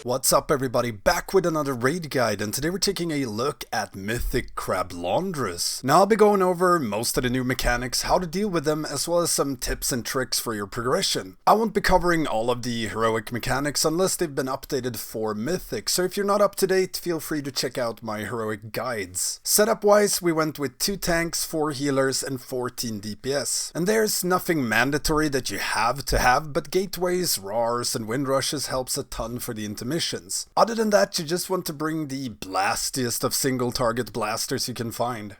What's up everybody, back with another raid guide, and today we're taking a look at Mythic Crablondrus. Now I'll be going over most of the new mechanics, how to deal with them, as well as some tips and tricks for your progression. I won't be covering all of the heroic mechanics unless they've been updated for Mythic, so if you're not up to date, feel free to check out my heroic guides. Setup wise, we went with 2 tanks, 4 healers, and 14 DPS. And there's nothing mandatory that you have to have, but gateways, roars, and wind rushes helps a ton for the intermissions. Other than that, you just want to bring the blastiest of single target blasters you can find.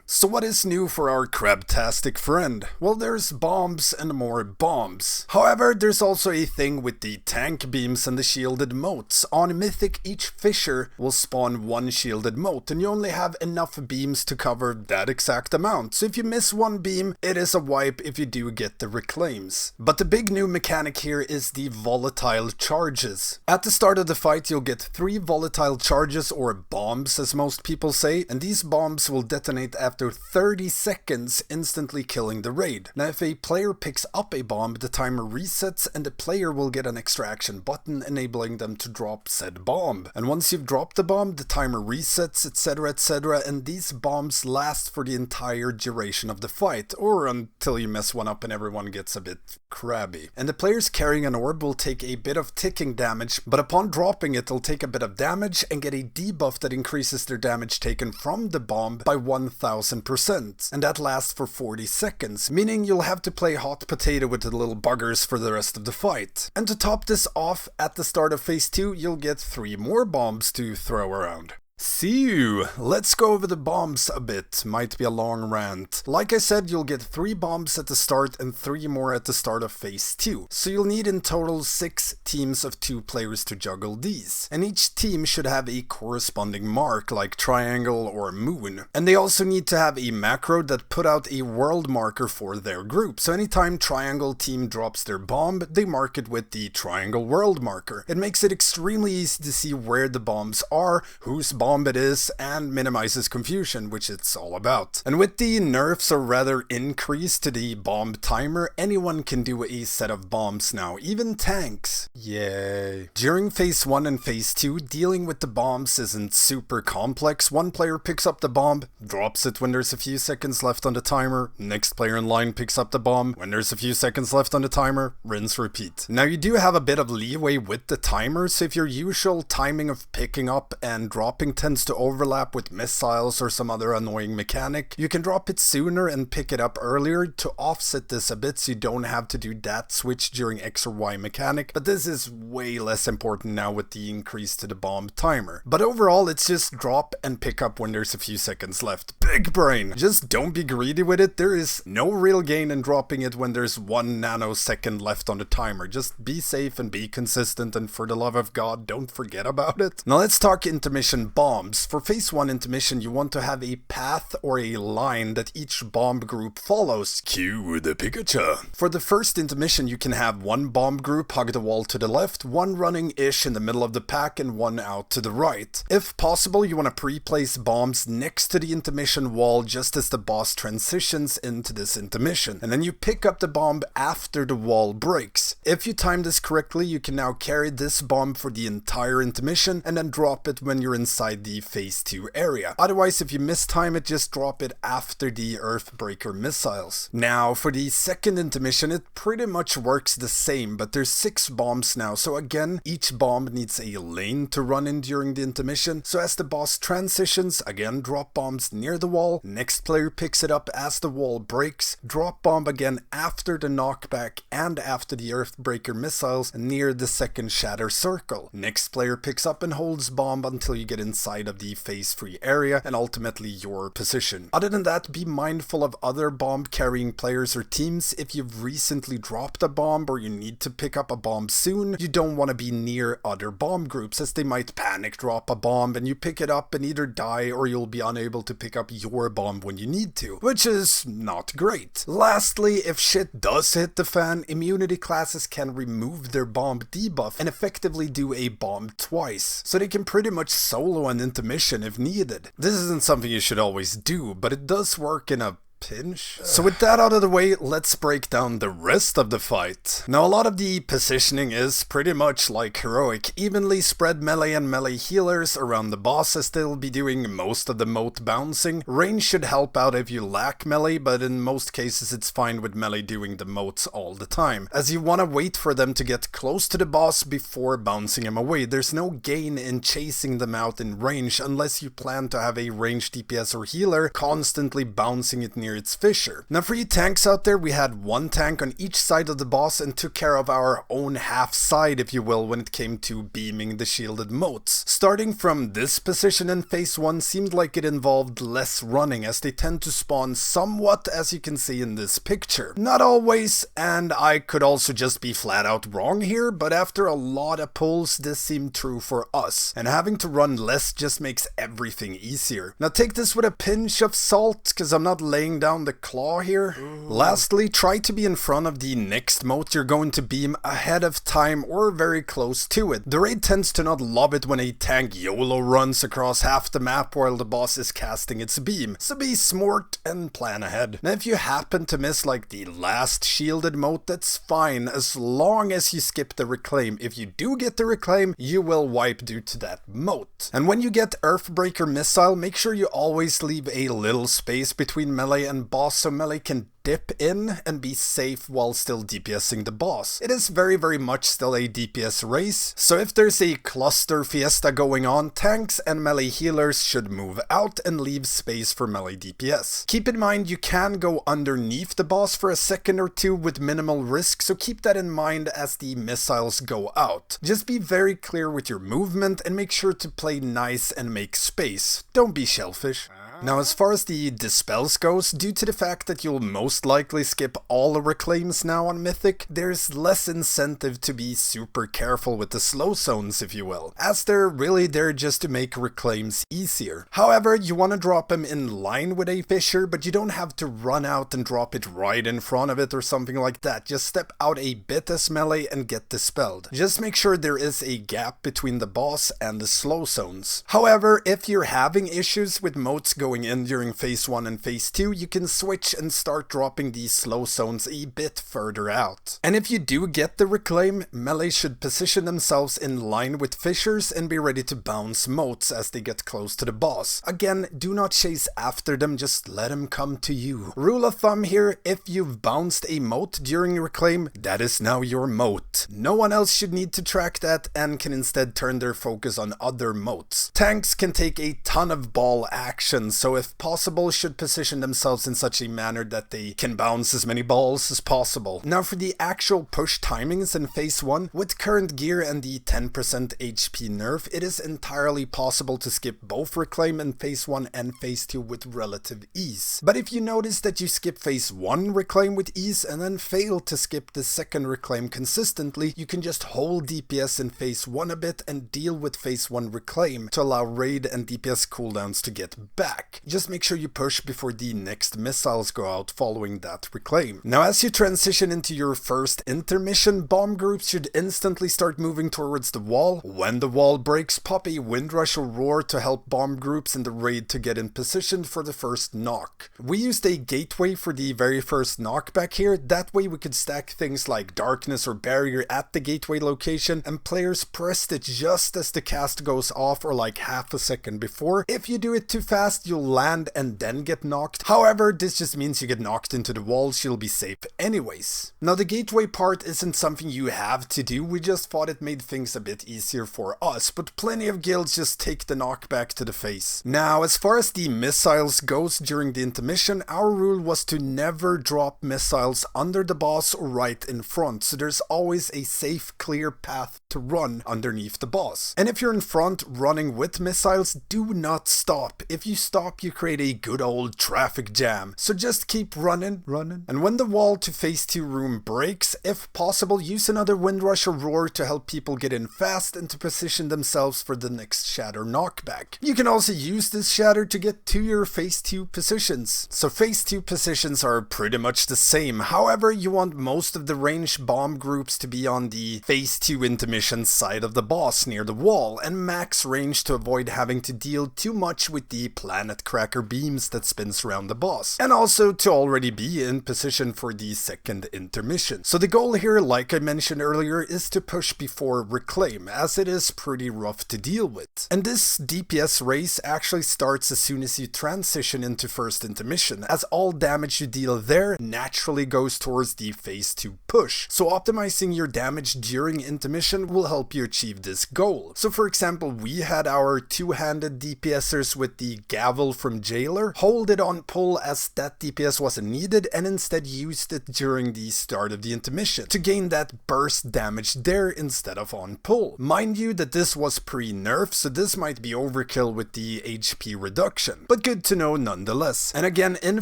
So what is new for our crabtastic friend? Well, there's bombs and more bombs. However, there's also a thing with the tank beams and the shielded motes. On Mythic, each fisher will spawn 1 shielded mote, and you only have enough beams to cover that exact amount. So if you miss 1 beam, it is a wipe if you do get the reclaims. But the big new mechanic here is the volatile charges. At the start of the fight, you'll get 3 volatile charges, or bombs as most people say, and these bombs will detonate after 30 seconds, instantly killing the raid. Now if a player picks up a bomb, the timer resets and the player will get an extraction button enabling them to drop said bomb. And once you've dropped the bomb, the timer resets, etc, and these bombs last for the entire duration of the fight, or until you mess one up and everyone gets a bit crabby. And the players carrying an orb will take a bit of ticking damage, but upon dropping it, they'll take a bit of damage and get a debuff that increases their damage taken from the bomb by 1000%, and that lasts for 40 seconds, meaning you'll have to play hot potato with the little buggers for the rest of the fight. And to top this off, at the start of phase 2, you'll get 3 more bombs to throw around. See you! Let's go over the bombs a bit, might be a long rant. Like I said, you'll get 3 bombs at the start and 3 more at the start of phase 2. So you'll need in total 6 teams of 2 players to juggle these. And each team should have a corresponding mark, like triangle or moon. And they also need to have a macro that put out a world marker for their group. So anytime triangle team drops their bomb, they mark it with the triangle world marker. It makes it extremely easy to see where the bombs are, whose bomb it is, and minimizes confusion, which it's all about. And with the nerfs, or rather increase to the bomb timer, anyone can do a set of bombs now, even tanks. Yay. During phase 1 and phase 2, dealing with the bombs isn't super complex. One player picks up the bomb, drops it when there's a few seconds left on the timer, next player in line picks up the bomb, when there's a few seconds left on the timer, rinse repeat. Now you do have a bit of leeway with the timer, so if your usual timing of picking up and dropping tends to overlap with missiles or some other annoying mechanic, you can drop it sooner and pick it up earlier to offset this a bit so you don't have to do that switch during X or Y mechanic, but this is way less important now with the increase to the bomb timer. But overall, it's just drop and pick up when there's a few seconds left. Big brain! Just don't be greedy with it. There is no real gain in dropping it when there's 1 nanosecond left on the timer. Just be safe and be consistent, and for the love of God, don't forget about it. Now let's talk intermission bombs. For phase 1 intermission, you want to have a path or a line that each bomb group follows. Cue the Pikachu. For the first intermission, you can have 1 bomb group hug the wall to the left, 1 running-ish in the middle of the pack, and 1 out to the right. If possible, you want to pre-place bombs next to the intermission wall just as the boss transitions into this intermission, and then you pick up the bomb after the wall breaks. If you time this correctly, you can now carry this bomb for the entire intermission and then drop it when you're inside the phase 2 area. Otherwise, if you mistime it, just drop it after the Earthbreaker missiles. Now, for the second intermission, it pretty much works the same, but there's 6 bombs now, so again, each bomb needs a lane to run in during the intermission, so as the boss transitions, again drop bombs near the wall, next player picks it up as the wall breaks, drop bomb again after the knockback and after the Earthbreaker missiles near the second shatter circle. Next player picks up and holds bomb until you get inside of the phase 3 area and ultimately your position. Other than that, be mindful of other bomb carrying players or teams. If you've recently dropped a bomb or you need to pick up a bomb soon, you don't want to be near other bomb groups as they might panic drop a bomb and you pick it up and either die or you'll be unable to pick up your bomb when you need to, which is not great. Lastly, if shit does hit the fan, immunity classes can remove their bomb debuff and effectively do a bomb twice, so they can pretty much solo an intermission if needed. This isn't something you should always do, but it does work in a pinch. So with that out of the way, let's break down the rest of the fight. Now a lot of the positioning is pretty much like heroic, evenly spread melee and melee healers around the boss as they'll be doing most of the moat bouncing. Range should help out if you lack melee, but in most cases it's fine with melee doing the moats all the time, as you want to wait for them to get close to the boss before bouncing him away. There's no gain in chasing them out in range unless you plan to have a ranged DPS or healer constantly bouncing it near its fissure. Now for you tanks out there, we had one tank on each side of the boss and took care of our own half side, if you will, when it came to beaming the shielded moats. Starting from this position in phase 1 seemed like it involved less running, as they tend to spawn somewhat, as you can see in this picture. Not always, and I could also just be flat out wrong here, but after a lot of pulls this seemed true for us, and having to run less just makes everything easier. Now take this with a pinch of salt, cause I'm not laying down the claw here. Lastly, try to be in front of the next moat you're going to beam ahead of time or very close to it. The raid tends to not love it when a tank YOLO runs across half the map while the boss is casting its beam, so be smart and plan ahead. Now if you happen to miss like the last shielded moat, that's fine as long as you skip the reclaim. If you do get the reclaim, you will wipe due to that moat. And when you get Earthbreaker Missile, make sure you always leave a little space between melee and boss so melee can dip in and be safe while still DPSing the boss. It is very much still a DPS race, so if there's a cluster fiesta going on, tanks and melee healers should move out and leave space for melee DPS. Keep in mind you can go underneath the boss for a second or two with minimal risk, so keep that in mind as the missiles go out. Just be very clear with your movement and make sure to play nice and make space. Don't be shellfish. Now as far as the dispels goes, due to the fact that you'll most likely skip all the reclaims now on Mythic, there's less incentive to be super careful with the slow zones, if you will, as they're really there just to make reclaims easier. However, you want to drop them in line with a fissure, but you don't have to run out and drop it right in front of it or something like that. Just step out a bit as melee and get dispelled. Just make sure there is a gap between the boss and the slow zones. However, if you're having issues with moats going in during phase 1 and phase 2, you can switch and start dropping these slow zones a bit further out. And if you do get the reclaim, melee should position themselves in line with fissures and be ready to bounce moats as they get close to the boss. Again, do not chase after them, just let them come to you. Rule of thumb here, if you've bounced a moat during reclaim, that is now your moat. No one else should need to track that and can instead turn their focus on other moats. Tanks can take a ton of ball action, so if possible should position themselves in such a manner that they can bounce as many balls as possible. Now for the actual push timings in phase 1, with current gear and the 10% HP nerf, it is entirely possible to skip both reclaim in phase 1 and phase 2 with relative ease. But if you notice that you skip phase 1 reclaim with ease and then fail to skip the second reclaim consistently, you can just hold DPS in phase 1 a bit and deal with phase 1 reclaim to allow raid and DPS cooldowns to get back. Just make sure you push before the next missiles go out following that reclaim. Now as you transition into your first intermission, bomb groups should instantly start moving towards the wall. When the wall breaks, pop a Windrush or Roar to help bomb groups in the raid to get in position for the first knock. We used a gateway for the very first knockback here, that way we could stack things like darkness or barrier at the gateway location and players pressed it just as the cast goes off or like half a second before. If you do it too fast, you'll land and then get knocked. However, this just means you get knocked into the walls, you'll be safe anyways. Now the gateway part isn't something you have to do, we just thought it made things a bit easier for us, but plenty of guilds just take the knockback to the face. Now as far as the missiles goes during the intermission, our rule was to never drop missiles under the boss or right in front, so there's always a safe clear path to run underneath the boss. And if you're in front running with missiles, do not stop. If you stop, you create a good old traffic jam. So just keep running. And when the wall to phase 2 room breaks, if possible, use another Windrush or Roar to help people get in fast and to position themselves for the next shatter knockback. You can also use this shatter to get to your phase 2 positions. So phase 2 positions are pretty much the same. However, you want most of the ranged bomb groups to be on the phase 2 intermission side of the boss near the wall, and max range to avoid having to deal too much with the planet planet cracker beams that spins around the boss, and also to already be in position for the second intermission. So the goal here, like I mentioned earlier, is to push before reclaim, as it is pretty rough to deal with. And this DPS race actually starts as soon as you transition into first intermission, as all damage you deal there naturally goes towards the phase 2 push. So optimizing your damage during intermission will help you achieve this goal. So for example, we had our two-handed DPSers with the gavel from Jailer hold it on pull as that DPS wasn't needed, and instead used it during the start of the intermission to gain that burst damage there instead of on pull. Mind you that this was pre-nerf, so this might be overkill with the HP reduction, but good to know nonetheless. And again, in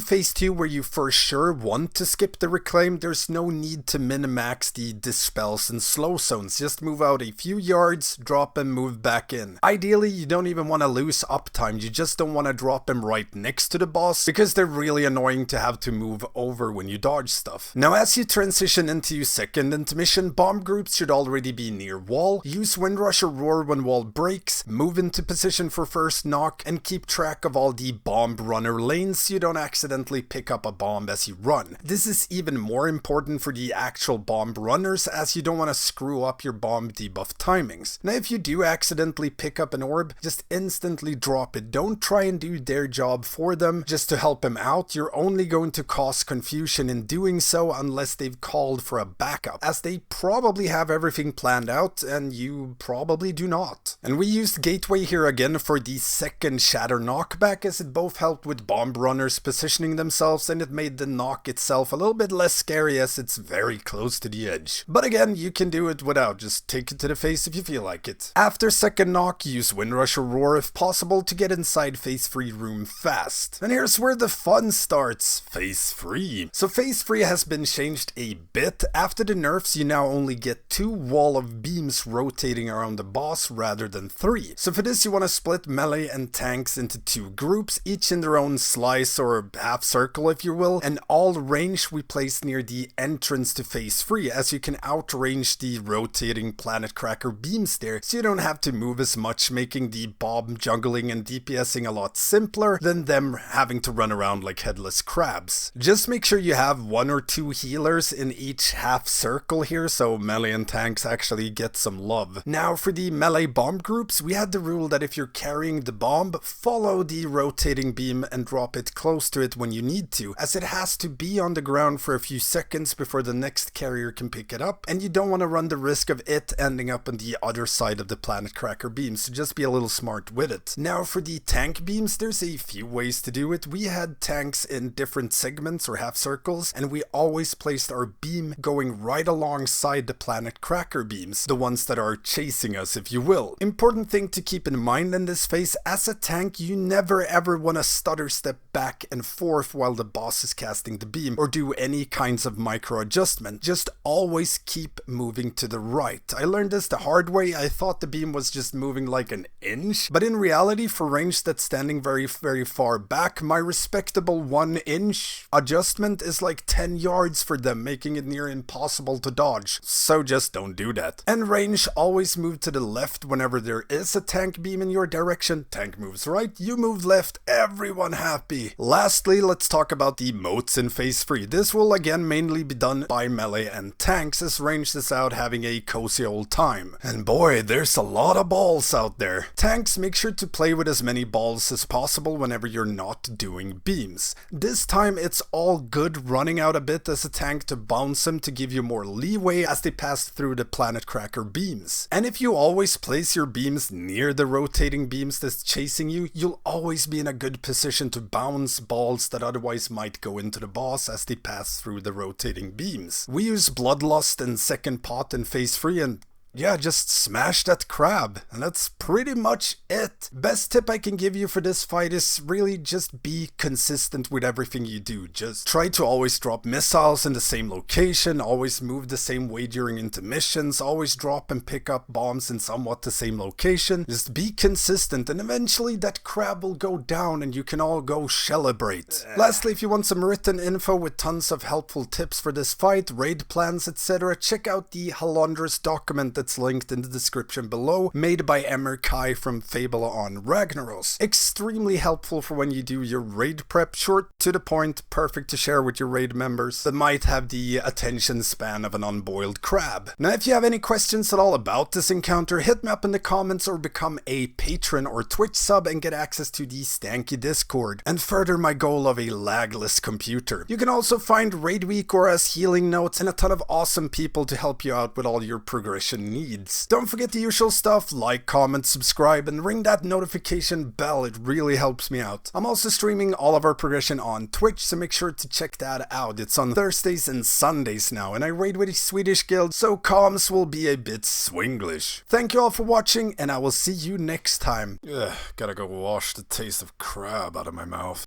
phase 2 where you for sure want to skip the reclaim, there's no need to min-max the dispels and slow zones. Just move out a few yards, drop and move back in. Ideally, you don't even want to lose uptime, you just don't want to drop them right next to the boss, because they're really annoying to have to move over when you dodge stuff. Now as you transition into second intermission, bomb groups should already be near wall. Use Windrush or Roar when wall breaks, move into position for first knock, and keep track of all the bomb runner lanes so you don't accidentally pick up a bomb as you run. This is even more important for the actual bomb runners, as you don't want to screw up your bomb debuff timings. Now if you do accidentally pick up an orb, just instantly drop it. Don't try and do their job for them just to help them out. You're only going to cause confusion in doing so unless they've called for a backup, as they probably have everything planned out and you probably do not. And we used Gateway here again for the second Shatter knockback, as it both helped with bomb runners positioning themselves and it made the knock itself a little bit less scary as it's very close to the edge. But again, you can do it without, just take it to the face if you feel like it. After second knock, use Windrush or Roar if possible to get inside phase 3 room fast. And here's where the fun starts, phase 3. So phase 3 has been changed a bit. After the nerfs, you now only get 2 wall of beams rotating around the boss rather than 3. So for this you want to split melee and tanks into 2 groups, each in their own slice or half circle if you will, and all range we place near the entrance to phase 3, as you can outrange the rotating planet cracker beams there, so you don't have to move as much, making the bomb juggling and DPSing a lot simpler than them having to run around like headless crabs. Just make sure you have 1 or 2 healers in each half circle here, so melee and tanks actually get some love. Now for the melee bomb groups, we had the rule that if you're carrying the bomb, follow the rotating beam and drop it close to it when you need to, as it has to be on the ground for a few seconds before the next carrier can pick it up, and you don't want to run the risk of it ending up on the other side of the planet cracker beam, so just be a little smart with it. Now for the tank beams, there's a few ways to do it. We had tanks in different segments or half circles, and we always placed our beam going right alongside the planet cracker beams, the ones that are chasing us if you will. Important thing to keep in mind in this phase, as a tank you never ever want to stutter step back and forth while the boss is casting the beam, or do any kinds of micro adjustment. Just always keep moving to the right. I learned this the hard way. I thought the beam was just moving like an inch, but in reality for range that's standing very far back, my respectable 1 inch adjustment is like 10 yards for them, making it near impossible to dodge. So just don't do that. And range, always move to the left whenever there is a tank beam in your direction. Tank moves right, you move left, everyone happy. Lastly, let's talk about the motes in phase 3. This will again mainly be done by melee and tanks, as range is out having a cozy old time. And boy, there's a lot of balls out there. Tanks, make sure to play with as many balls as possible whenever you're not doing beams. This time it's all good running out a bit as a tank to bounce them to give you more leeway as they pass through the planet cracker beams. And if you always place your beams near the rotating beams that's chasing you, you'll always be in a good position to bounce balls that otherwise might go into the boss as they pass through the rotating beams. We use Bloodlust and Second Pot in phase 3 and yeah, just smash that crab, and that's pretty much it. Best tip I can give you for this fight is really just be consistent with everything you do. Just try to always drop missiles in the same location, always move the same way during intermissions, always drop and pick up bombs in somewhat the same location. Just be consistent and eventually that crab will go down and you can all go celebrate. Lastly, if you want some written info with tons of helpful tips for this fight, raid plans, etc., check out the Halondrus document that's linked in the description below, made by Emerkai from Fable on Ragnaros. Extremely helpful for when you do your raid prep, short, to the point, perfect to share with your raid members that might have the attention span of an unboiled crab. Now if you have any questions at all about this encounter, hit me up in the comments or become a patron or Twitch sub and get access to the Stankie Discord, and further my goal of a lagless computer. You can also find raid weakauras, healing notes, and a ton of awesome people to help you out with all your progression needs. Don't forget the usual stuff, like, comment, subscribe, and ring that notification bell, it really helps me out. I'm also streaming all of our progression on Twitch, so make sure to check that out. It's on Thursdays and Sundays now, and I raid with a Swedish guild, so comms will be a bit swinglish. Thank you all for watching, and I will see you next time. Ugh, gotta go wash the taste of crab out of my mouth.